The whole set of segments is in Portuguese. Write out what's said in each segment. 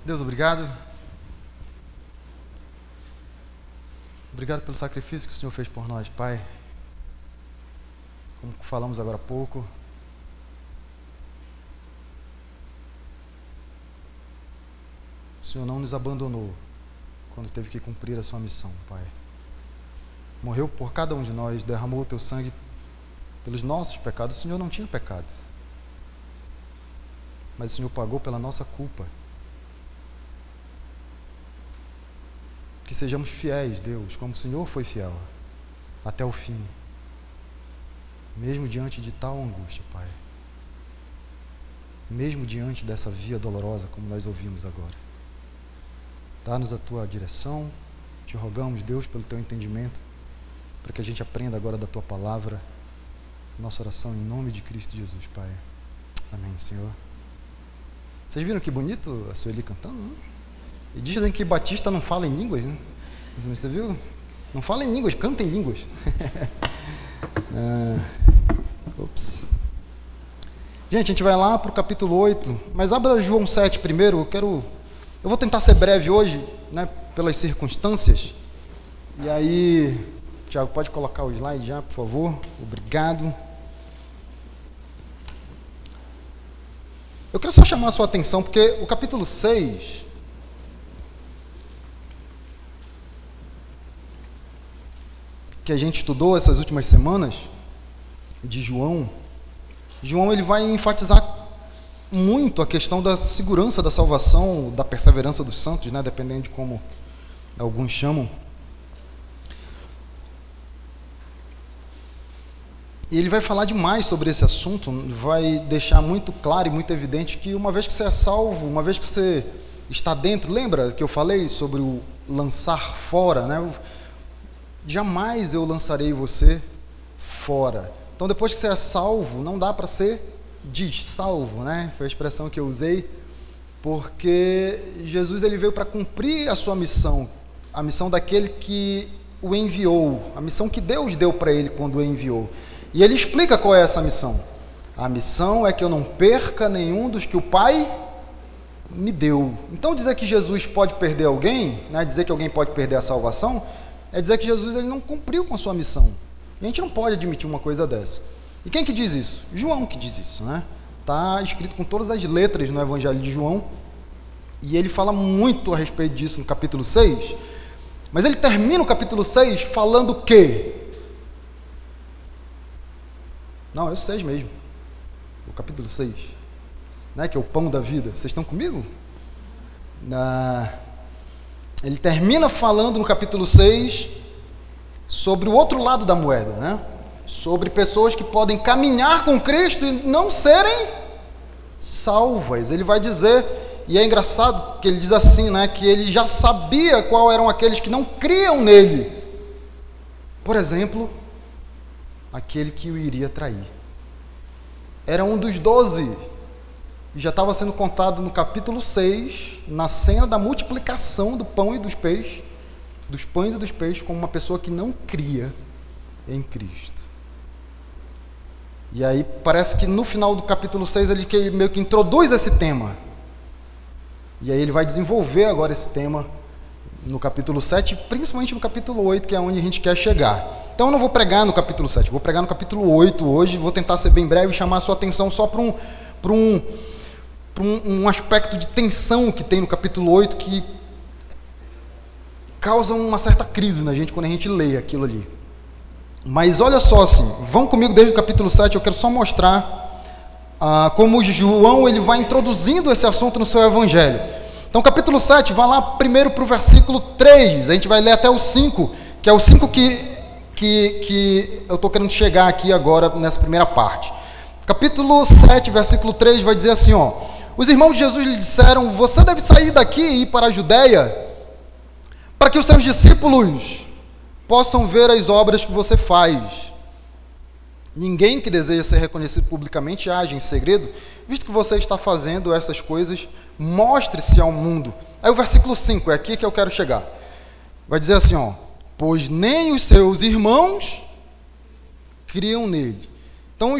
Deus, obrigado. Obrigado pelo sacrifício que o Senhor fez por nós, Pai. Como falamos agora há pouco, o Senhor não nos abandonou quando teve que cumprir a sua missão, Pai. Morreu por cada um de nós, derramou o teu sangue pelos nossos pecados. O Senhor não tinha pecado, mas o Senhor pagou pela nossa culpa. Que sejamos fiéis, Deus, como o Senhor foi fiel, até o fim, mesmo diante de tal angústia, Pai. Mesmo diante dessa via dolorosa, como nós ouvimos agora. Dá-nos a tua direção, te rogamos, Deus, pelo teu entendimento, para que a gente aprenda agora da tua palavra. Nossa oração em nome de Cristo Jesus, Pai. Amém, Senhor. Vocês viram que bonito a Sueli cantando, não? E dizem que Batista não fala em línguas, né? Você viu? Não fala em línguas, canta em línguas. Ops. Gente, a gente vai lá para o capítulo 8, mas abra João 7 primeiro. Eu vou tentar ser breve hoje, né, pelas circunstâncias. E aí, Tiago, pode colocar o slide já, por favor? Obrigado. Eu quero só chamar a sua atenção, porque o capítulo 6... que a gente estudou essas últimas semanas, de João, ele vai enfatizar muito a questão da segurança da salvação, da perseverança dos santos, né, dependendo de como alguns chamam. E ele vai falar demais sobre esse assunto, vai deixar muito claro e muito evidente que uma vez que você é salvo, uma vez que você está dentro, lembra que eu falei sobre o lançar fora, né? Jamais eu lançarei você fora. Então, depois que você é salvo, não dá para ser dessalvo, né? Foi a expressão que eu usei, porque Jesus ele veio para cumprir a sua missão, a missão daquele que o enviou, a missão que Deus deu para ele quando o enviou. E ele explica qual é essa missão. A missão é que eu não perca nenhum dos que o Pai me deu. Então, dizer que Jesus pode perder alguém, né? Dizer que alguém pode perder a salvação, é dizer que Jesus ele não cumpriu com a sua missão. E a gente não pode admitir uma coisa dessa. E quem que diz isso? João que diz isso, né? Está escrito com todas as letras no Evangelho de João. E ele fala muito a respeito disso no capítulo 6. Mas ele termina o capítulo 6 falando o quê? Não, é o 6 mesmo. O capítulo 6. Né? Que é o pão da vida. Vocês estão comigo? Ele termina falando no capítulo 6 sobre o outro lado da moeda, né? Sobre pessoas que podem caminhar com Cristo e não serem salvas. Ele vai dizer, e é engraçado que ele diz assim, né? Que ele já sabia qual eram aqueles que não criam nele. Por exemplo, aquele que o iria trair. Era um dos 12. E já estava sendo contado no capítulo 6, na cena da multiplicação do pão e dos peixes, dos pães e dos peixes, como uma pessoa que não cria em Cristo. E aí parece que no final do capítulo 6 ele meio que introduz esse tema. E aí ele vai desenvolver agora esse tema no capítulo 7, principalmente no capítulo 8, que é onde a gente quer chegar. Então eu não vou pregar no capítulo 7, vou pregar no capítulo 8 hoje, vou tentar ser bem breve e chamar a sua atenção só para um aspecto de tensão que tem no capítulo 8 que causa uma certa crise na gente quando a gente lê aquilo ali. Mas olha só assim, vão comigo desde o capítulo 7, eu quero só mostrar como João ele vai introduzindo esse assunto no seu evangelho. Então capítulo 7, vai lá primeiro para o versículo 3, a gente vai ler até o 5, que é o 5 que eu estou querendo chegar aqui agora nessa primeira parte. Capítulo 7, versículo 3 vai dizer assim, ó: os irmãos de Jesus lhe disseram, você deve sair daqui e ir para a Judéia, para que os seus discípulos possam ver as obras que você faz. Ninguém que deseja ser reconhecido publicamente age em segredo, visto que você está fazendo essas coisas, mostre-se ao mundo. Aí o versículo 5, é aqui que eu quero chegar. Vai dizer assim, ó: pois nem os seus irmãos criam nele. Então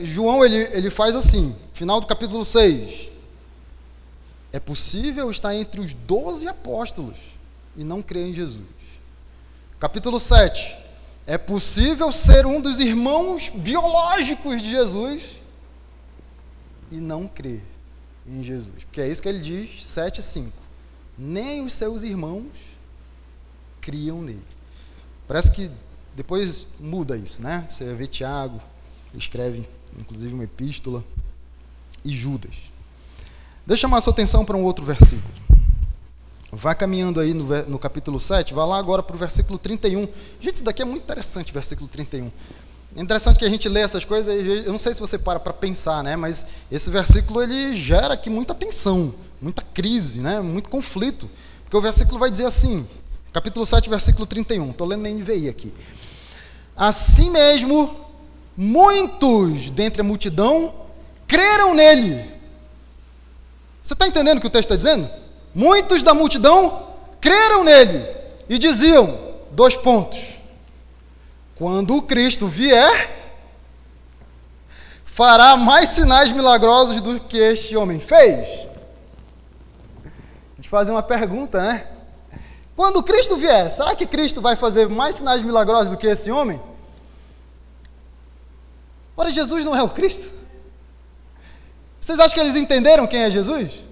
João ele faz assim, final do capítulo 6. É possível estar entre os 12 apóstolos e não crer em Jesus. Capítulo 7. É possível ser um dos irmãos biológicos de Jesus e não crer em Jesus. Porque é isso que ele diz, 7:5. Nem os seus irmãos criam nele. Parece que depois muda isso, né? Você vê Tiago, escreve inclusive uma epístola, e Judas. Deixa eu chamar a sua atenção para um outro versículo. Vai caminhando aí no capítulo 7, vai lá agora para o versículo 31. Gente, isso daqui é muito interessante, versículo 31. É interessante que a gente lê essas coisas, eu não sei se você para pensar, né? Mas esse versículo ele gera aqui muita tensão, muita crise, né? Muito conflito. Porque o versículo vai dizer assim, capítulo 7, versículo 31, estou lendo na NVI aqui. Assim mesmo, muitos dentre a multidão creram nele. Você está entendendo o que o texto está dizendo? Muitos da multidão creram nele e diziam, 2 pontos, quando o Cristo vier, fará mais sinais milagrosos do que este homem fez. A gente faz uma pergunta, né? Quando o Cristo vier, será que Cristo vai fazer mais sinais milagrosos do que esse homem? Ora, Jesus não é o Cristo? Vocês acham que eles entenderam quem é Jesus?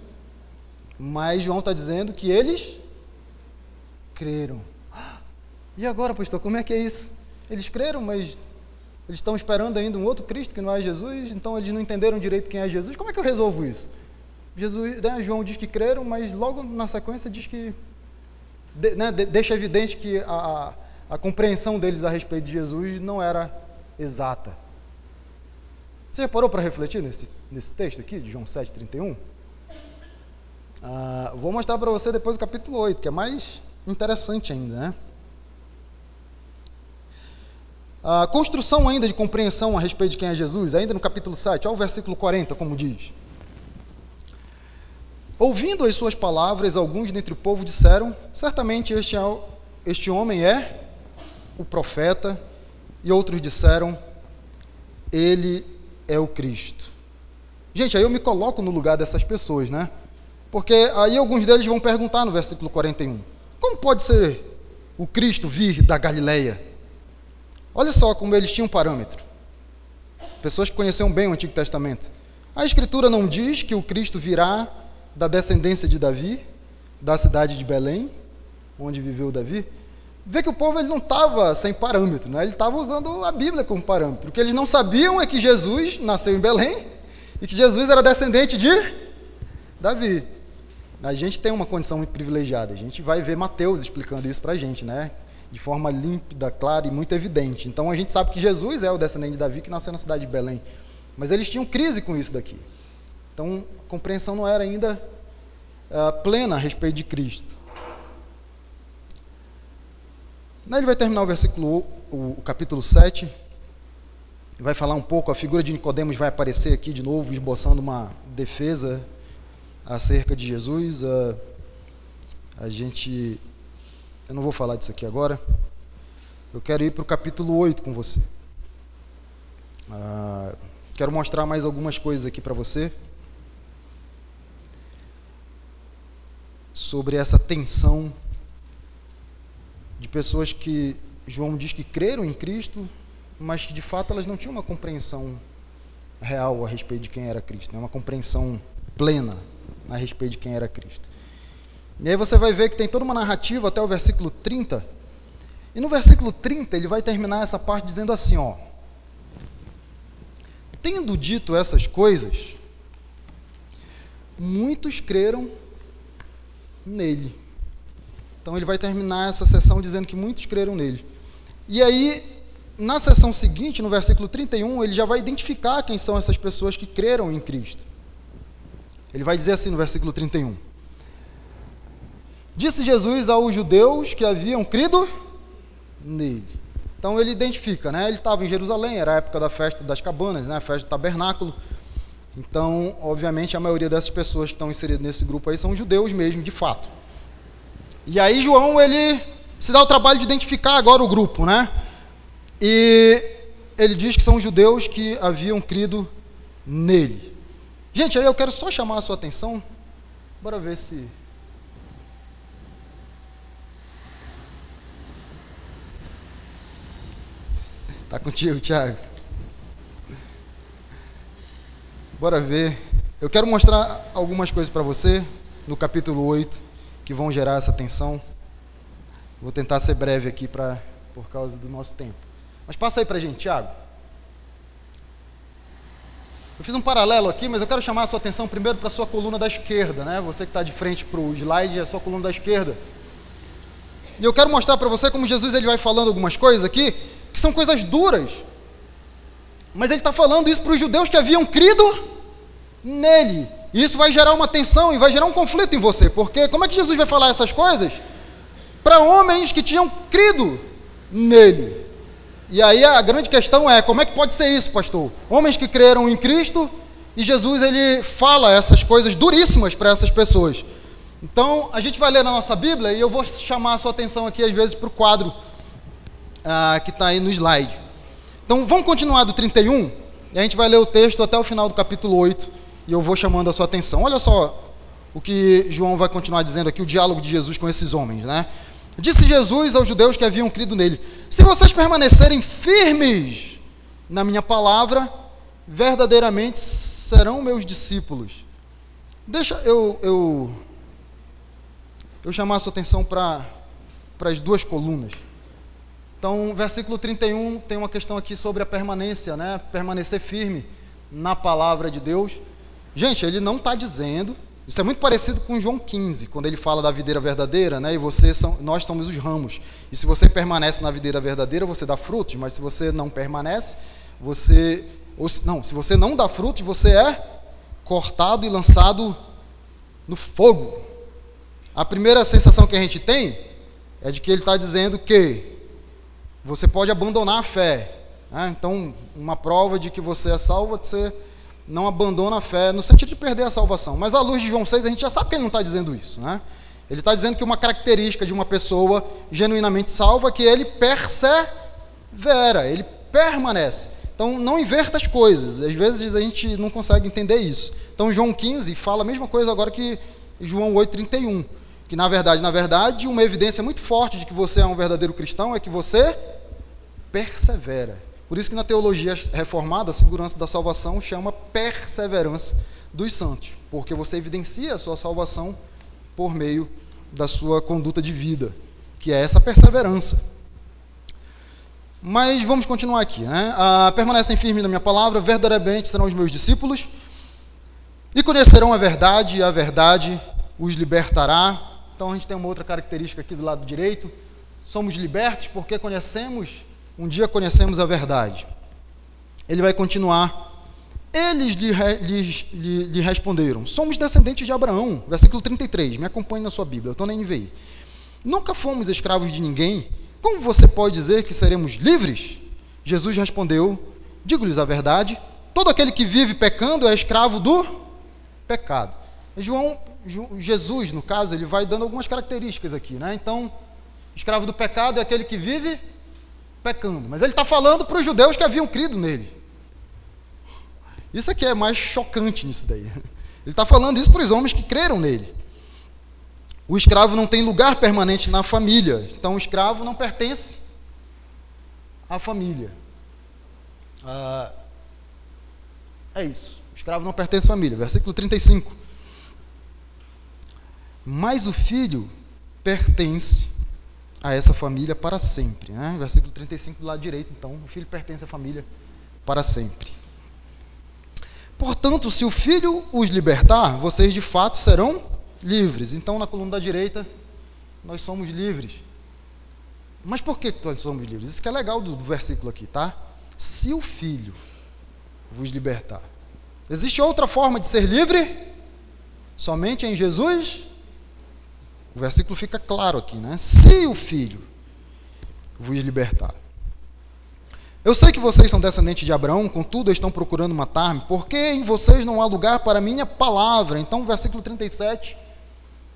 Mas João está dizendo que eles creram. E agora, pastor, como é que é isso? Eles creram, mas eles estão esperando ainda um outro Cristo que não é Jesus, então eles não entenderam direito quem é Jesus. Como é que eu resolvo isso? João diz que creram, mas logo na sequência diz que deixa evidente que a compreensão deles a respeito de Jesus não era exata. Você já parou para refletir nesse texto aqui, de João 7:31? Vou mostrar para você depois o capítulo 8, que é mais interessante ainda, né? A construção ainda de compreensão a respeito de quem é Jesus, ainda no capítulo 7, olha o versículo 40, como diz. Ouvindo as suas palavras, alguns dentre o povo disseram, certamente este homem é o profeta, e outros disseram, ele é o Cristo. Gente, aí eu me coloco no lugar dessas pessoas, né? Porque aí alguns deles vão perguntar no versículo 41, como pode ser o Cristo vir da Galileia? Olha só como eles tinham um parâmetro. Pessoas que conheciam bem o Antigo Testamento. A Escritura não diz que o Cristo virá da descendência de Davi, da cidade de Belém, onde viveu Davi. Vê que o povo ele não estava sem parâmetro, né? Ele estava usando a Bíblia como parâmetro. O que eles não sabiam é que Jesus nasceu em Belém e que Jesus era descendente de Davi. A gente tem uma condição muito privilegiada. A gente vai ver Mateus explicando isso para a gente, né? De forma límpida, clara e muito evidente. Então a gente sabe que Jesus é o descendente de Davi que nasceu na cidade de Belém. Mas eles tinham crise com isso daqui. Então a compreensão não era ainda plena a respeito de Cristo. Ele vai terminar o capítulo 7, vai falar um pouco, a figura de Nicodemos vai aparecer aqui de novo, esboçando uma defesa acerca de Jesus. Eu não vou falar disso aqui agora, eu quero ir para o capítulo 8 com você. Quero mostrar mais algumas coisas aqui para você, sobre essa tensão de pessoas que João diz que creram em Cristo, mas que de fato elas não tinham uma compreensão real a respeito de quem era Cristo, né? Uma compreensão plena a respeito de quem era Cristo. E aí você vai ver que tem toda uma narrativa até o versículo 30, e no versículo 30 ele vai terminar essa parte dizendo assim, ó, tendo dito essas coisas, muitos creram nele. Então ele vai terminar essa sessão dizendo que muitos creram nele. E aí, na sessão seguinte, no versículo 31, ele já vai identificar quem são essas pessoas que creram em Cristo. Ele vai dizer assim no versículo 31. Disse Jesus aos judeus que haviam crido nele. Então ele identifica, né? Ele estava em Jerusalém, era a época da festa das cabanas, né? A festa do tabernáculo. Então, obviamente, a maioria dessas pessoas que estão inseridas nesse grupo aí são judeus mesmo, de fato. E aí João, ele se dá o trabalho de identificar agora o grupo, né? E ele diz que são judeus que haviam crido nele. Gente, aí eu quero só chamar a sua atenção Bora ver se... Tá contigo, Thiago. Bora ver. Eu quero mostrar algumas coisas para você no capítulo 8 que vão gerar essa tensão. Vou tentar ser breve aqui por causa do nosso tempo. Mas passa aí pra gente, Thiago. Eu fiz um paralelo aqui, mas eu quero chamar a sua atenção primeiro para a sua coluna da esquerda, né? Você que está de frente para o slide, é a sua coluna da esquerda. E eu quero mostrar para você como Jesus ele vai falando algumas coisas aqui, que são coisas duras. Mas ele está falando isso para os judeus que haviam crido nele. E isso vai gerar uma tensão e vai gerar um conflito em você. Porque como é que Jesus vai falar essas coisas para homens que tinham crido nele? E aí a grande questão é, como é que pode ser isso, pastor? Homens que creram em Cristo e Jesus ele fala essas coisas duríssimas para essas pessoas. Então a gente vai ler na nossa Bíblia e eu vou chamar a sua atenção aqui às vezes para o quadro que está aí no slide. Então vamos continuar do 31 e a gente vai ler o texto até o final do capítulo 8 e eu vou chamando a sua atenção. Olha só o que João vai continuar dizendo aqui, o diálogo de Jesus com esses homens, né? Disse Jesus aos judeus que haviam crido nele: se vocês permanecerem firmes na minha palavra, verdadeiramente serão meus discípulos. Deixa eu chamar a sua atenção para as duas colunas. Então, versículo 31 tem uma questão aqui sobre a permanência, né? Permanecer firme na palavra de Deus. Gente, ele não está dizendo... Isso é muito parecido com João 15, quando ele fala da videira verdadeira, né? E nós somos os ramos. E se você permanece na videira verdadeira, você dá frutos, mas se você não permanece, se você não dá frutos, você é cortado e lançado no fogo. A primeira sensação que a gente tem é de que ele está dizendo que você pode abandonar a fé, né? Então, uma prova de que você é salvo é que você não abandona a fé, no sentido de perder a salvação. Mas à luz de João 6, a gente já sabe que ele não está dizendo isso, né? Ele está dizendo que uma característica de uma pessoa genuinamente salva é que ele persevera, ele permanece. Então, não inverta as coisas. Às vezes a gente não consegue entender isso. Então, João 15 fala a mesma coisa agora que João 8:31. Que, na verdade, uma evidência muito forte de que você é um verdadeiro cristão é que você persevera. Por isso que na teologia reformada, a segurança da salvação chama perseverança dos santos, porque você evidencia a sua salvação por meio da sua conduta de vida, que é essa perseverança. Mas vamos continuar aqui, né? Permanecem firmes na minha palavra, verdadeiramente serão os meus discípulos, e conhecerão a verdade os libertará. Então a gente tem uma outra característica aqui do lado direito, somos libertos porque um dia conhecemos a verdade. Ele vai continuar. Eles lhe responderam: somos descendentes de Abraão. Versículo 33, me acompanhe na sua Bíblia, eu estou na NVI. Nunca fomos escravos de ninguém. Como você pode dizer que seremos livres? Jesus respondeu: digo-lhes a verdade, todo aquele que vive pecando é escravo do pecado. Jesus, no caso, ele vai dando algumas características aqui, né? Então, escravo do pecado é aquele que vive pecando. Mas ele está falando para os judeus que haviam crido nele. Isso aqui é mais chocante nisso daí. Ele está falando isso para os homens que creram nele. O escravo não tem lugar permanente na família. Então, o escravo não pertence à família. É isso. O escravo não pertence à família. Versículo 35. Mas o filho pertence a essa família para sempre, né? Versículo 35 do lado direito. Então, o filho pertence à família para sempre. Portanto, se o filho os libertar, vocês de fato serão livres. Então, na coluna da direita, nós somos livres. Mas por que nós somos livres? Isso que é legal do versículo aqui, tá? Se o filho vos libertar. Existe outra forma de ser livre? Somente em Jesus? O versículo fica claro aqui, né? Se o filho vos libertar. Eu sei que vocês são descendentes de Abraão, contudo estão procurando matar-me, porque em vocês não há lugar para a minha palavra. Então, versículo 37,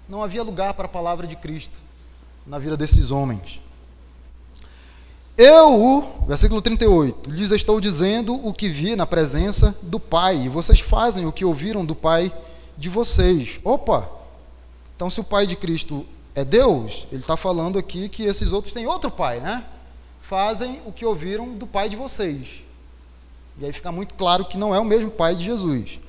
não havia lugar para a palavra de Cristo na vida desses homens. Versículo 38, lhes estou dizendo o que vi na presença do Pai, e vocês fazem o que ouviram do Pai de vocês. Opa, Então, se o pai de Cristo é Deus, ele está falando aqui que esses outros têm outro pai, né? Fazem o que ouviram do pai de vocês. E aí fica muito claro que não é o mesmo pai de Jesus.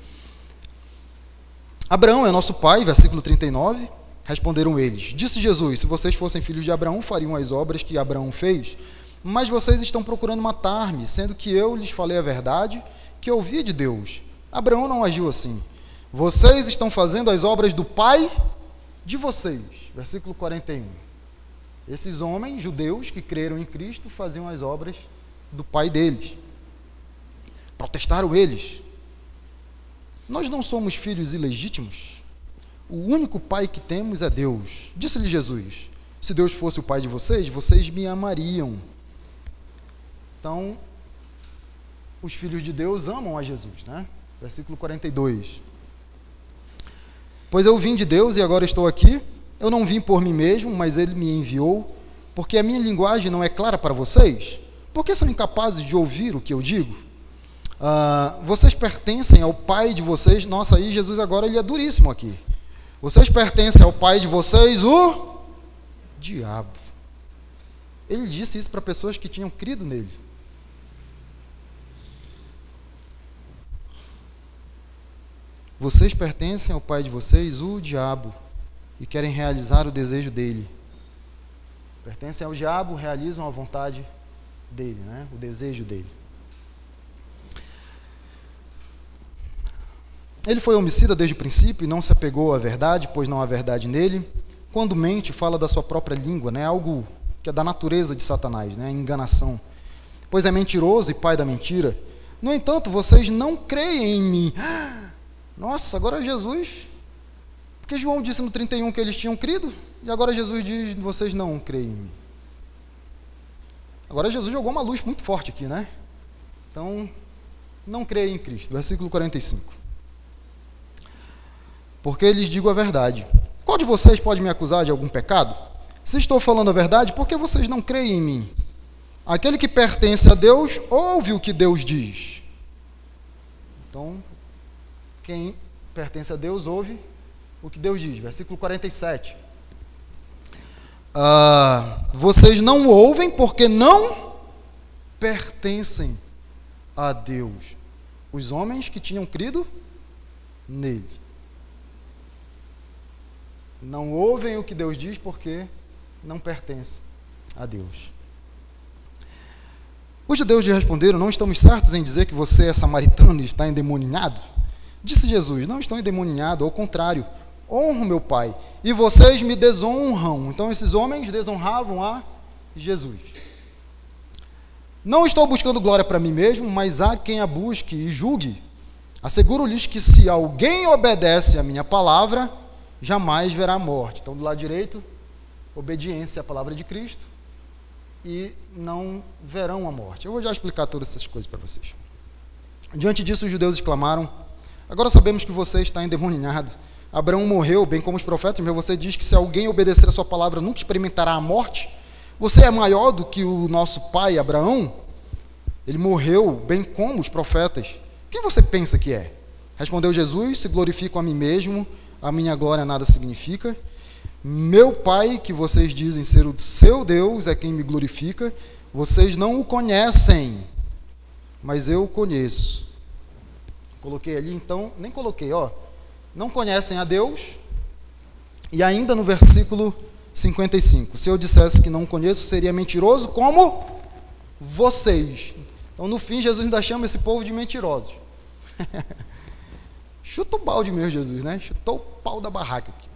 Abraão é nosso pai, versículo 39. Responderam eles: disse Jesus, se vocês fossem filhos de Abraão, fariam as obras que Abraão fez. Mas vocês estão procurando matar-me, sendo que eu lhes falei a verdade, que eu ouvi de Deus. Abraão não agiu assim. Vocês estão fazendo as obras do pai de vocês. Versículo 41. Esses homens, judeus, que creram em Cristo, faziam as obras do pai deles. Protestaram eles: nós não somos filhos ilegítimos? O único pai que temos é Deus. Disse-lhe Jesus: se Deus fosse o pai de vocês, vocês me amariam. Então, os filhos de Deus amam a Jesus, né? Versículo 42. Pois eu vim de Deus e agora estou aqui. Eu não vim por mim mesmo, mas Ele me enviou, porque a minha linguagem não é clara para vocês. Por que são incapazes de ouvir o que eu digo? Vocês pertencem ao pai de vocês. Nossa, aí Jesus agora ele é duríssimo aqui. Vocês pertencem ao pai de vocês, o diabo. Ele disse isso para pessoas que tinham crido nele. Vocês pertencem ao pai de vocês, o diabo, e querem realizar o desejo dele. Pertencem ao diabo, realizam a vontade dele, né? O desejo dele. Ele foi homicida desde o princípio e não se apegou à verdade, pois não há verdade nele. Quando mente, fala da sua própria língua, né? Algo que é da natureza de Satanás, né? Enganação. Pois é mentiroso e pai da mentira. No entanto, vocês não creem em mim. Nossa, agora Jesus... Porque João disse no 31 que eles tinham crido, e agora Jesus diz: vocês não creem em mim. Agora Jesus jogou uma luz muito forte aqui, né? Então, não creem em Cristo. Versículo 45. Porque lhes digo a verdade. Qual de vocês pode me acusar de algum pecado? Se estou falando a verdade, por que vocês não creem em mim? Aquele que pertence a Deus, ouve o que Deus diz. Então, quem pertence a Deus, ouve o que Deus diz. Versículo 47. Vocês não ouvem porque não pertencem a Deus. Os homens que tinham crido nele. Não ouvem o que Deus diz porque não pertencem a Deus. Os judeus lhe responderam: não estamos certos em dizer que você é samaritano e está endemoniado? Disse Jesus: não estou endemoniado, ao contrário, honro meu Pai, e vocês me desonram. Então esses homens desonravam a Jesus. Não estou buscando glória para mim mesmo, mas há quem a busque e julgue. Asseguro-lhes que se alguém obedece à minha palavra, jamais verá a morte. Então, do lado direito, obediência à palavra de Cristo, e não verão a morte. Eu vou já explicar todas essas coisas para vocês. Diante disso, os judeus exclamaram: agora sabemos que você está endemoniado. Abraão morreu, bem como os profetas, mas você diz que se alguém obedecer a sua palavra nunca experimentará a morte. Você é maior do que o nosso pai Abraão? Ele morreu, bem como os profetas. Quem você pensa que é? Respondeu Jesus: se glorifico a mim mesmo, a minha glória nada significa. Meu Pai, que vocês dizem ser o seu Deus, é quem me glorifica. Vocês não o conhecem, mas eu o conheço. Coloquei ali, então, nem coloquei, ó. Não conhecem a Deus. E ainda no versículo 55, se eu dissesse que não conheço, seria mentiroso como vocês. Então, no fim, Jesus ainda chama esse povo de mentirosos. Chuta o balde mesmo, Jesus, né? Chutou o pau da barraca aqui.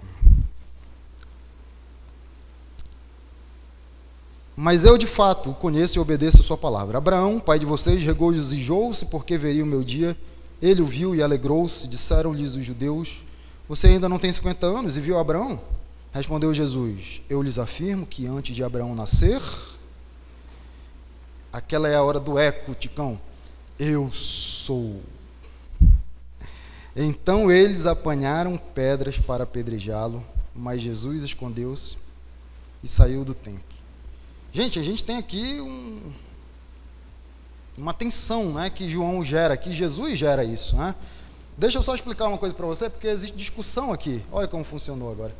Mas eu, de fato, conheço e obedeço a sua palavra. Abraão, pai de vocês, regozijou-se porque veria o meu dia. Ele o viu e alegrou-se. Disseram-lhes os judeus: você ainda não tem 50 anos e viu Abraão? Respondeu Jesus: eu lhes afirmo que antes de Abraão nascer, aquela é a hora do eco, Ticão, eu sou. Então eles apanharam pedras para apedrejá-lo, mas Jesus escondeu-se e saiu do templo. Gente, a gente tem aqui uma tensão, né, que João gera, que Jesus gera isso, né? Deixa eu só explicar uma coisa para você, porque existe discussão aqui. Olha como funcionou agora.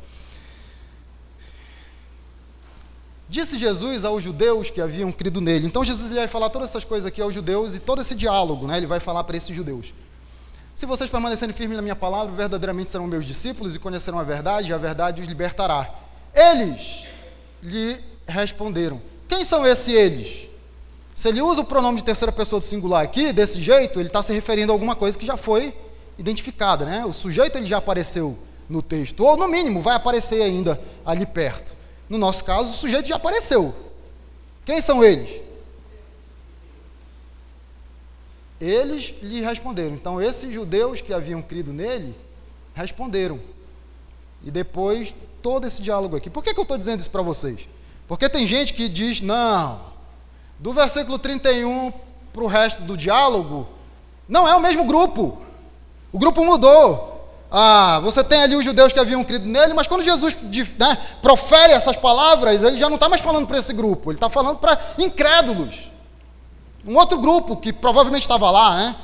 Disse Jesus aos judeus que haviam crido nele. Então Jesus vai falar todas essas coisas aqui aos judeus e todo esse diálogo, né? Ele vai falar para esses judeus. Se vocês permanecerem firmes na minha palavra, verdadeiramente serão meus discípulos e conhecerão a verdade, e a verdade os libertará. Eles lhe responderam. Quem são esses eles? Se ele usa o pronome de terceira pessoa do singular aqui, desse jeito, ele está se referindo a alguma coisa que já foi identificada, né? O sujeito ele já apareceu no texto, ou no mínimo vai aparecer ainda ali perto. No nosso caso, o sujeito já apareceu. Quem são eles? Eles lhe responderam. Então, esses judeus que haviam crido nele, responderam. E depois, todo esse diálogo aqui. Por que eu estou dizendo isso para vocês? Porque tem gente que diz, não, do versículo 31 para o resto do diálogo, não é o mesmo grupo. O grupo mudou. Você tem ali os judeus que haviam crido nele, mas quando Jesus, né, profere essas palavras, ele já não está mais falando para esse grupo, ele está falando para incrédulos. Um outro grupo que provavelmente estava lá, né?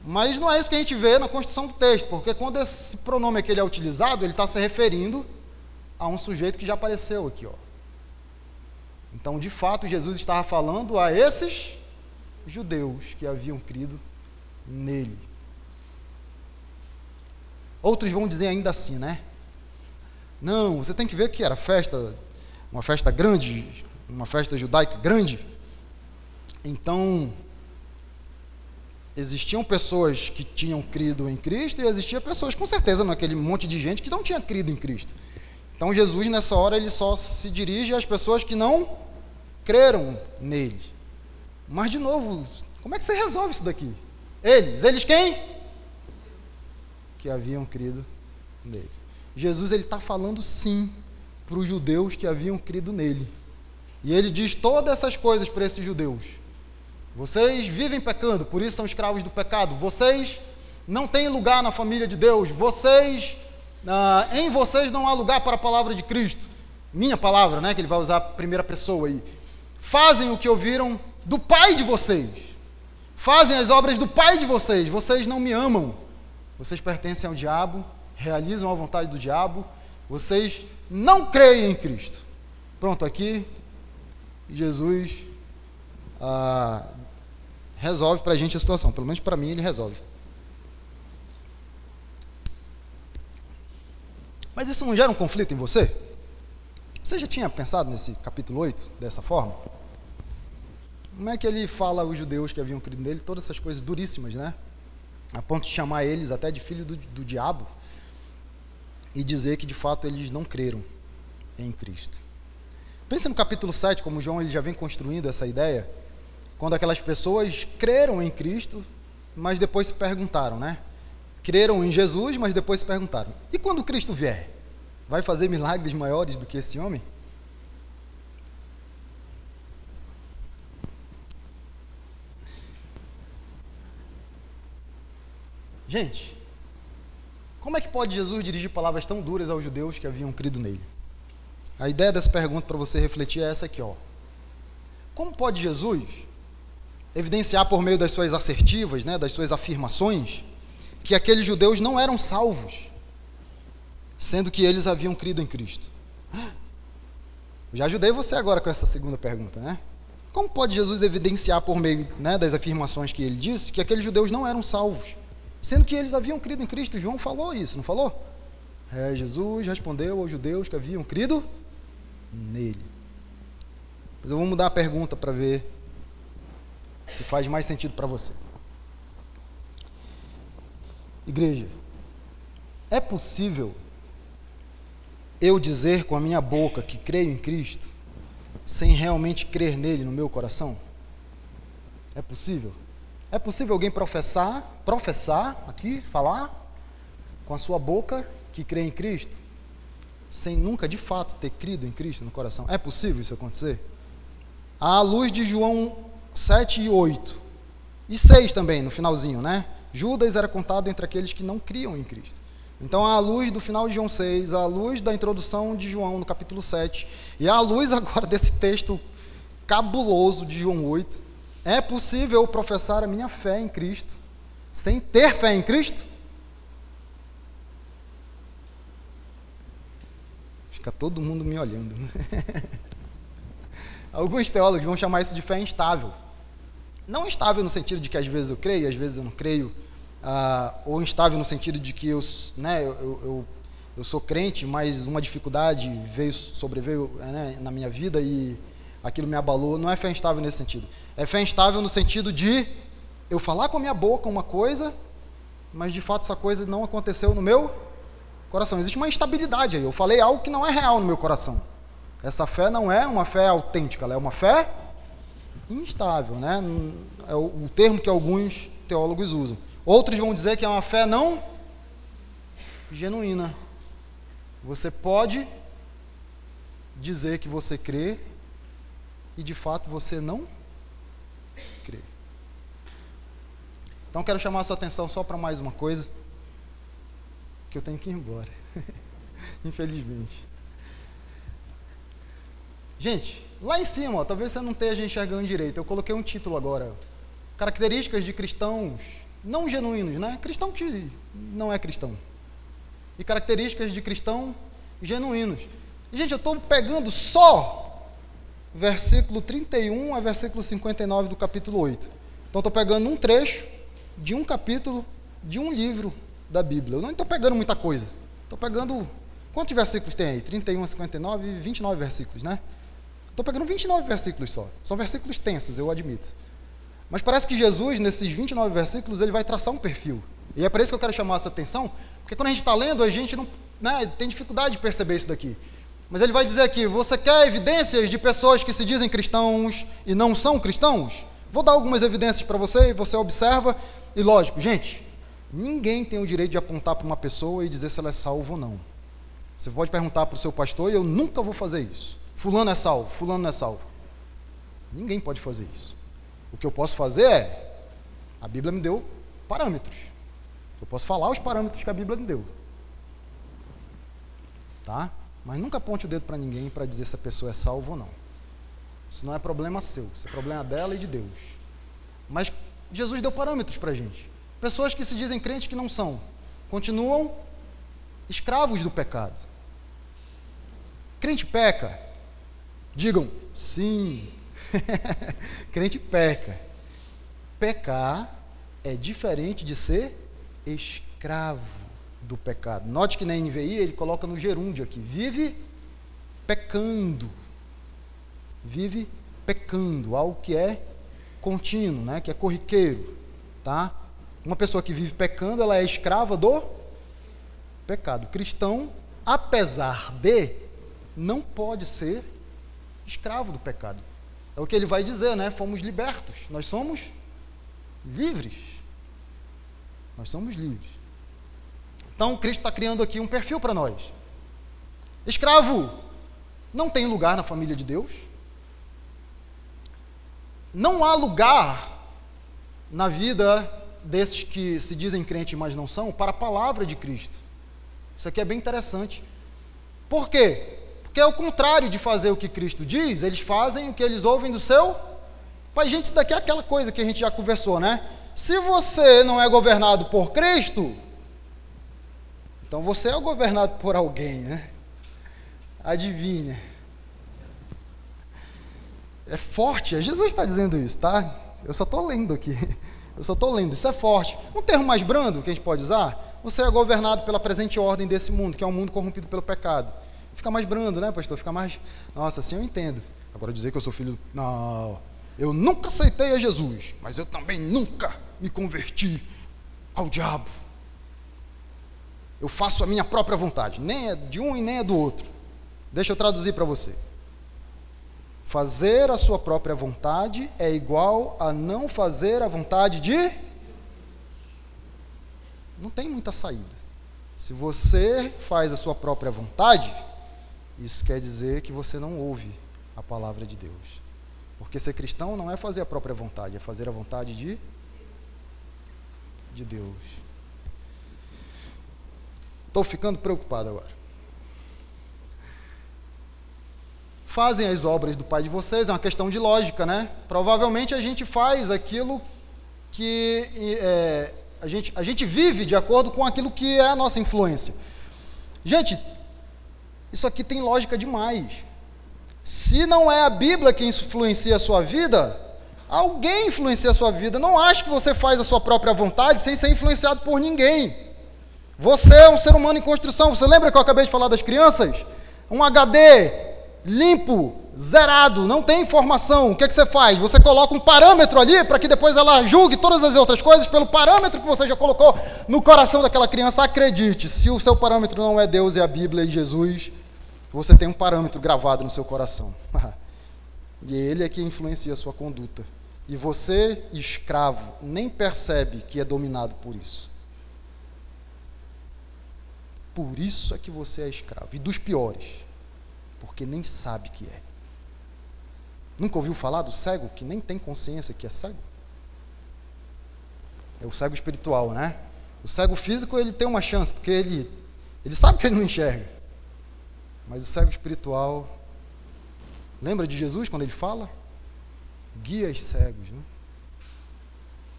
Mas não é isso que a gente vê na construção do texto, porque quando esse pronome aqui ele é utilizado, ele está se referindo a um sujeito que já apareceu aqui, ó. Então, de fato, Jesus estava falando a esses judeus que haviam crido nele. Outros vão dizer ainda assim, né? Não, você tem que ver que era festa, uma festa grande, uma festa judaica grande. Então, existiam pessoas que tinham crido em Cristo e existiam pessoas, com certeza, naquele monte de gente que não tinha crido em Cristo. Então, Jesus, nessa hora, ele só se dirige às pessoas que não creram nele. Mas, de novo, como é que você resolve isso daqui? Eles quem? Que haviam crido nele. Jesus, ele está falando sim para os judeus que haviam crido nele. E ele diz todas essas coisas para esses judeus. Vocês vivem pecando, por isso são escravos do pecado. Vocês não têm lugar na família de Deus. Em vocês não há lugar para a palavra de Cristo. Minha palavra, né? Que ele vai usar a primeira pessoa aí. Fazem o que ouviram do pai de vocês. Fazem as obras do pai de vocês. Vocês não me amam. Vocês pertencem ao diabo, realizam a vontade do diabo. Vocês não creem em Cristo. Pronto, aqui Jesus resolve para a gente a situação. Pelo menos para mim ele resolve. Mas isso não gera um conflito em você? Você já tinha pensado nesse capítulo 8 dessa forma? Como é que ele fala aos judeus que haviam crido nele todas essas coisas duríssimas, né? A ponto de chamar eles até de filho do diabo e dizer que de fato eles não creram em Cristo. Pense no capítulo 7, como João ele já vem construindo essa ideia, quando aquelas pessoas creram em Cristo, mas depois se perguntaram, né? Creram em Jesus, mas depois se perguntaram, e quando Cristo vier? Vai fazer milagres maiores do que esse homem? Gente, como é que pode Jesus dirigir palavras tão duras aos judeus que haviam crido nele? A ideia dessa pergunta para você refletir é essa aqui, ó. Como pode Jesus evidenciar por meio das suas assertivas, né, das suas afirmações, que aqueles judeus não eram salvos, sendo que eles haviam crido em Cristo? Eu já ajudei você agora com essa segunda pergunta, né? Como pode Jesus evidenciar por meio, né, das afirmações que ele disse, que aqueles judeus não eram salvos, sendo que eles haviam crido em Cristo? João falou isso, não falou? Jesus respondeu aos judeus que haviam crido nele. Mas eu vou mudar a pergunta para ver se faz mais sentido para você. Igreja, é possível eu dizer com a minha boca que creio em Cristo sem realmente crer nele no meu coração? É possível? É possível alguém professar aqui, falar com a sua boca que crê em Cristo, sem nunca de fato ter crido em Cristo no coração? É possível isso acontecer? À luz de João 7 e 8, e 6 também, no finalzinho, né? Judas era contado entre aqueles que não criam em Cristo. Então, à luz do final de João 6, à luz da introdução de João no capítulo 7, e à luz agora desse texto cabuloso de João 8, é possível eu professar a minha fé em Cristo sem ter fé em Cristo? Fica todo mundo me olhando. Alguns teólogos vão chamar isso de fé instável. Não instável no sentido de que às vezes eu creio, às vezes eu não creio, ou instável no sentido de que eu sou crente, mas uma dificuldade sobreveio, né, na minha vida e aquilo me abalou. Não é fé instável nesse sentido. É fé instável no sentido de eu falar com a minha boca uma coisa, mas de fato essa coisa não aconteceu no meu coração. Existe uma instabilidade aí. Eu falei algo que não é real no meu coração. Essa fé não é uma fé autêntica, ela é uma fé instável, né? É o termo que alguns teólogos usam. Outros vão dizer que é uma fé não genuína. Você pode dizer que você crê e de fato você não crê. Então quero chamar a sua atenção só para mais uma coisa, que eu tenho que ir embora. Infelizmente. Gente, lá em cima, ó, talvez você não esteja enxergando direito, eu coloquei um título agora. Características de cristãos não genuínos, né? Cristão que não é cristão. E características de cristãos genuínos. E, gente, eu estou pegando só versículo 31 a versículo 59 do capítulo 8. Então, estou pegando um trecho de um capítulo de um livro da Bíblia. Eu não estou pegando muita coisa. Estou pegando... Quantos versículos tem aí? 31 a 59, 29 versículos, né? Estou pegando 29 versículos só. São versículos tensos, eu admito. Mas parece que Jesus, nesses 29 versículos, ele vai traçar um perfil. E é para isso que eu quero chamar a sua atenção, porque quando a gente está lendo, a gente não, né, tem dificuldade de perceber isso daqui. Mas ele vai dizer aqui, você quer evidências de pessoas que se dizem cristãos e não são cristãos? Vou dar algumas evidências para você, e você observa. E lógico, gente, ninguém tem o direito de apontar para uma pessoa e dizer se ela é salva ou não. Você pode perguntar para o seu pastor, e eu nunca vou fazer isso. Fulano é salvo, fulano não é salvo. Ninguém pode fazer isso. O que eu posso fazer é, a Bíblia me deu parâmetros. Eu posso falar os parâmetros que a Bíblia me deu. Tá? Mas nunca aponte o dedo para ninguém para dizer se a pessoa é salva ou não. Isso não é problema seu, isso é problema dela e de Deus. Mas Jesus deu parâmetros para a gente. Pessoas que se dizem crentes que não são, continuam escravos do pecado. Crente peca? Digam, sim. Crente peca. Pecar é diferente de ser escravo do pecado. Note que na NVI ele coloca no gerúndio aqui, vive pecando. Vive pecando, algo que é contínuo, né? Que é corriqueiro, tá? Uma pessoa que vive pecando, ela é escrava do pecado. Cristão, apesar de, não pode ser escravo do pecado. É o que ele vai dizer, né? Fomos libertos. Nós somos livres. Nós somos livres. Então, Cristo está criando aqui um perfil para nós. Escravo não tem lugar na família de Deus. Não há lugar na vida desses que se dizem crentes, mas não são, para a palavra de Cristo. Isso aqui é bem interessante. Por quê? Porque ao contrário de fazer o que Cristo diz, eles fazem o que eles ouvem do seu pai. Gente, isso daqui é aquela coisa que a gente já conversou, né? Se você não é governado por Cristo, então você é governado por alguém, né? Adivinha? É forte, é Jesus que está dizendo isso, tá? Eu só estou lendo aqui. Eu só estou lendo, isso é forte. Um termo mais brando que a gente pode usar, você é governado pela presente ordem desse mundo, que é um mundo corrompido pelo pecado. Fica mais brando, né, pastor? Fica mais... Nossa, assim eu entendo. Agora dizer que eu sou filho... Não, eu nunca aceitei a Jesus, mas eu também nunca me converti ao diabo. Eu faço a minha própria vontade, nem é de um e nem é do outro. Deixa eu traduzir para você. Fazer a sua própria vontade é igual a não fazer a vontade de... Não tem muita saída. Se você faz a sua própria vontade, isso quer dizer que você não ouve a palavra de Deus. Porque ser cristão não é fazer a própria vontade, é fazer a vontade de Deus. Estou ficando preocupado agora. Fazem as obras do pai de vocês, é uma questão de lógica, né? Provavelmente a gente faz aquilo que a gente vive de acordo com aquilo que é a nossa influência. Gente, isso aqui tem lógica demais. Se não é a Bíblia que influencia a sua vida, alguém influencia a sua vida. Não ache que você faz a sua própria vontade sem ser influenciado por ninguém. Você é um ser humano em construção. Você lembra que eu acabei de falar das crianças? Um HD limpo, zerado, não tem informação. O que você faz? Você coloca um parâmetro ali para que depois ela julgue todas as outras coisas pelo parâmetro que você já colocou no coração daquela criança. Acredite, se o seu parâmetro não é Deus, é a Bíblia e Jesus, você tem um parâmetro gravado no seu coração. E ele é que influencia a sua conduta. E você, escravo, nem percebe que é dominado por isso. Por isso é que você é escravo. E dos piores, porque nem sabe que é. Nunca ouviu falar do cego que nem tem consciência que é cego? É o cego espiritual, né? O cego físico, ele tem uma chance, porque ele sabe que ele não enxerga. Mas o cego espiritual, lembra de Jesus quando ele fala? Guia os cegos, né?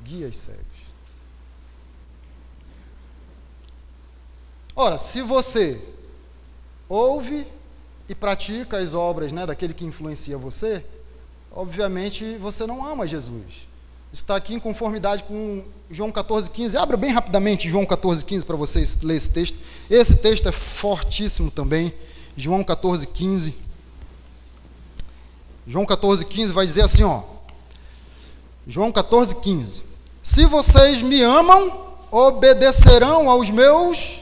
Guia os cegos. Ora, se você ouve e pratica as obras, né, daquele que influencia você, obviamente você não ama Jesus. Isso está aqui em conformidade com João 14,15. Abra bem rapidamente João 14,15 para vocês lerem esse texto. Esse texto é fortíssimo também. João 14,15. João 14,15 vai dizer assim, ó. João 14,15. Se vocês me amam, obedecerão aos meus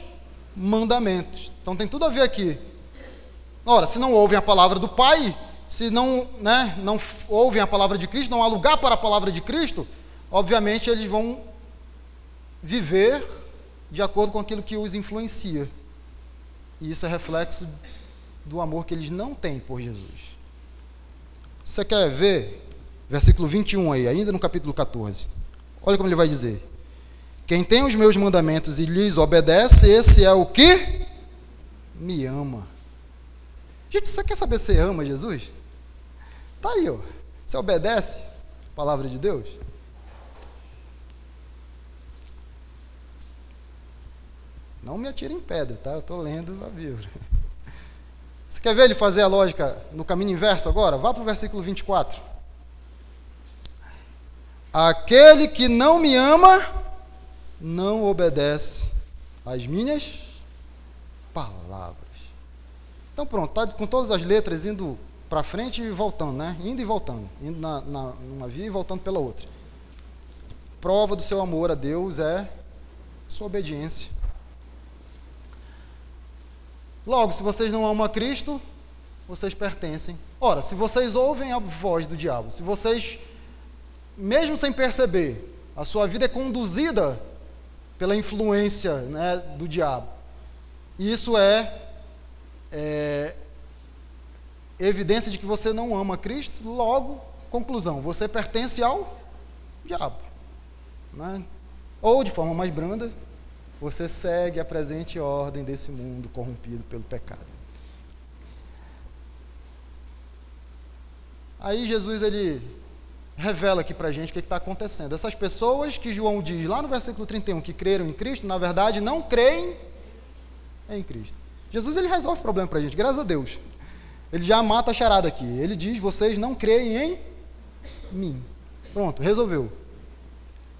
mandamentos. Então tem tudo a ver aqui. Ora, se não ouvem a palavra do Pai, se não ouvem a palavra de Cristo, não há lugar para a palavra de Cristo, obviamente eles vão viver de acordo com aquilo que os influencia. E isso é reflexo do amor que eles não têm por Jesus. Você quer ver versículo 21 aí, ainda no capítulo 14. Olha como ele vai dizer. Quem tem os meus mandamentos e lhes obedece, esse é o que me ama. Gente, você quer saber se você ama Jesus? Tá aí, ó. Você obedece a palavra de Deus? Não me atire em pedra, tá? Eu estou lendo a Bíblia. Você quer ver ele fazer a lógica no caminho inverso agora? Vá para o versículo 24. Aquele que não me ama, não obedece às minhas palavras. Então pronto, está com todas as letras indo para frente e voltando, né? Indo e voltando. Indo numa via e voltando pela outra. Prova do seu amor a Deus é sua obediência. Logo, se vocês não amam a Cristo, vocês pertencem. Ora, se vocês ouvem a voz do diabo, se vocês, mesmo sem perceber, a sua vida é conduzida pela influência, né, do diabo, e isso é evidência de que você não ama a Cristo, logo, conclusão, você pertence ao diabo, né? Ou, de forma mais branda, você segue a presente ordem desse mundo corrompido pelo pecado. Aí Jesus, ele revela aqui para a gente o que está acontecendo. Essas pessoas que João diz lá no versículo 31, que creram em Cristo, na verdade não creem em Cristo. Jesus, ele resolve o problema para a gente, graças a Deus. Ele já mata a charada aqui. Ele diz, vocês não creem em mim. Pronto, resolveu.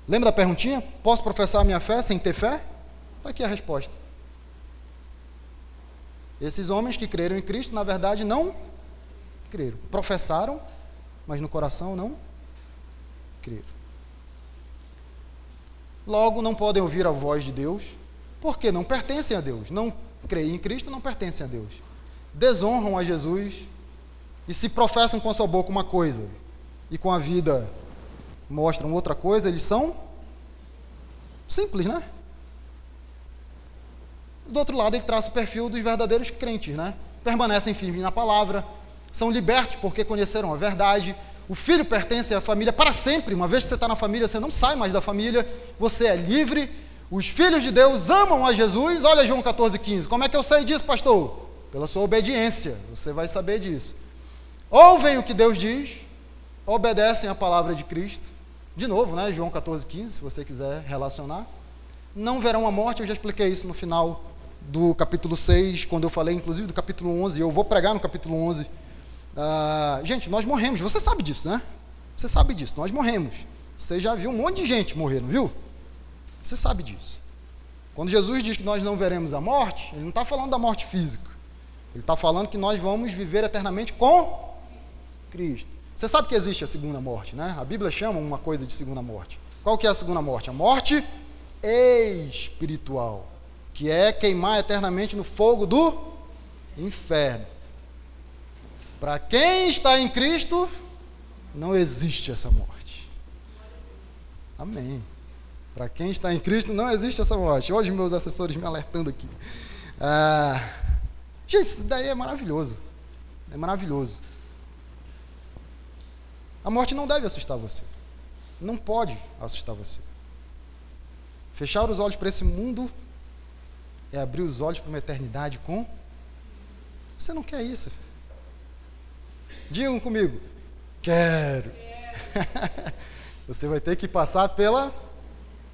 Lembra da perguntinha? Posso professar a minha fé sem ter fé? Está aqui a resposta. Esses homens que creram em Cristo, na verdade, não creram. Professaram, mas no coração não creram. Logo, não podem ouvir a voz de Deus, porque não pertencem a Deus. Não creem em Cristo, não pertencem a Deus. Desonram a Jesus e se professam com a sua boca uma coisa e com a vida mostram outra coisa, eles são simples, né? Do outro lado, ele traça o perfil dos verdadeiros crentes, né? Permanecem firmes na palavra, são libertos porque conheceram a verdade. O filho pertence à família para sempre. Uma vez que você está na família, você não sai mais da família, você é livre. Os filhos de Deus amam a Jesus. Olha João 14,15. Como é que eu sei disso, pastor? Pela sua obediência, você vai saber disso. Ouvem o que Deus diz, obedecem a palavra de Cristo. De novo, né? João 14,15, se você quiser relacionar. Não verão a morte, eu já expliquei isso no final do capítulo 6, quando eu falei, inclusive, do capítulo 11. Eu vou pregar no capítulo 11 Gente, nós morremos, você sabe disso, né? Você sabe disso, nós morremos. Você já viu um monte de gente morrer, não viu? Você sabe disso. Quando Jesus diz que nós não veremos a morte, ele não está falando da morte física. Ele está falando que nós vamos viver eternamente com Cristo. Você sabe que existe a segunda morte, né? A Bíblia chama uma coisa de segunda morte. Qual que é a segunda morte? A morte espiritual, que é queimar eternamente no fogo do inferno. Para quem está em Cristo, não existe essa morte. Amém. Para quem está em Cristo, não existe essa morte. Hoje meus assessores me alertando aqui. Gente, isso daí é maravilhoso. É maravilhoso. A morte não deve assustar você. Não pode assustar você. Fechar os olhos para esse mundo é abrir os olhos para uma eternidade com... Você não quer isso? Digam comigo. Quero. Você vai ter que passar pela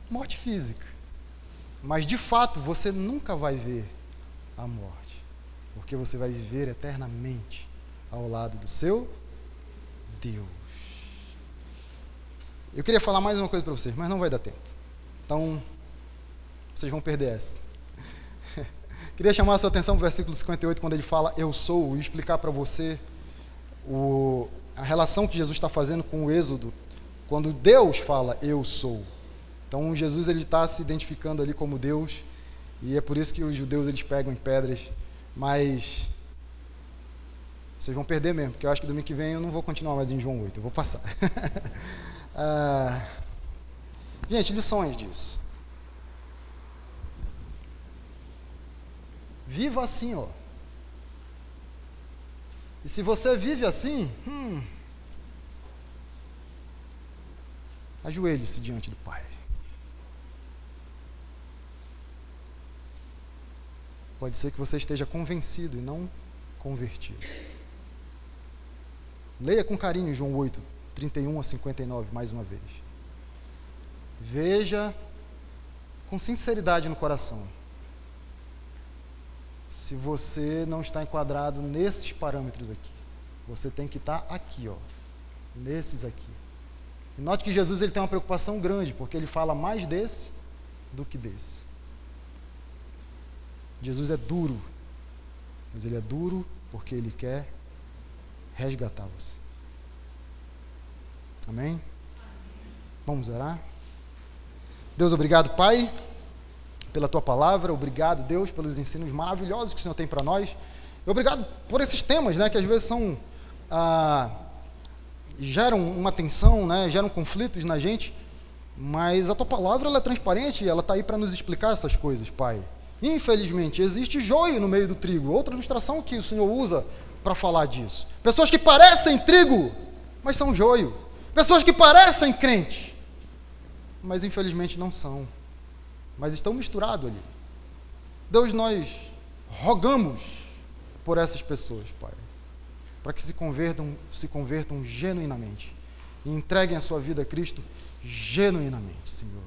morte física. Mas, de fato, você nunca vai ver a morte. Porque você vai viver eternamente ao lado do seu Deus. Eu queria falar mais uma coisa para vocês, mas não vai dar tempo. Então, vocês vão perder essa. Queria chamar a sua atenção para o versículo 58, quando ele fala eu sou, e explicar para você a relação que Jesus está fazendo com o Êxodo, quando Deus fala eu sou. Então Jesus está se identificando ali como Deus, e é por isso que os judeus eles pegam em pedras, mas vocês vão perder mesmo, porque eu acho que domingo que vem eu não vou continuar mais em João 8, eu vou passar. Gente, lições disso. Viva assim, ó. E se você vive assim, ajoelhe-se diante do Pai. Pode ser que você esteja convencido e não convertido. Leia com carinho João 8, 31 a 59, mais uma vez. Veja com sinceridade no coração se você não está enquadrado nesses parâmetros aqui. Você tem que estar aqui, ó, nesses aqui. E note que Jesus ele tem uma preocupação grande, porque ele fala mais desse do que desse. Jesus é duro, mas ele é duro porque ele quer resgatar você. Amém? Vamos orar? Deus, obrigado, Pai, pela Tua palavra. Obrigado, Deus, pelos ensinos maravilhosos que o Senhor tem para nós. Obrigado por esses temas, né, que às vezes são... geram uma tensão, né, geram conflitos na gente, mas a Tua palavra ela é transparente, ela está aí para nos explicar essas coisas, Pai. Infelizmente, existe joio no meio do trigo. Outra ilustração que o Senhor usa para falar disso. Pessoas que parecem trigo, mas são joio. Pessoas que parecem crentes, mas infelizmente não são. Mas estão misturados ali. Deus, nós rogamos por essas pessoas, Pai, para que se convertam genuinamente e entreguem a sua vida a Cristo genuinamente, Senhor.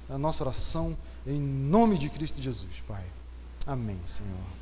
É a nossa oração em nome de Cristo Jesus, Pai. Amém, Senhor.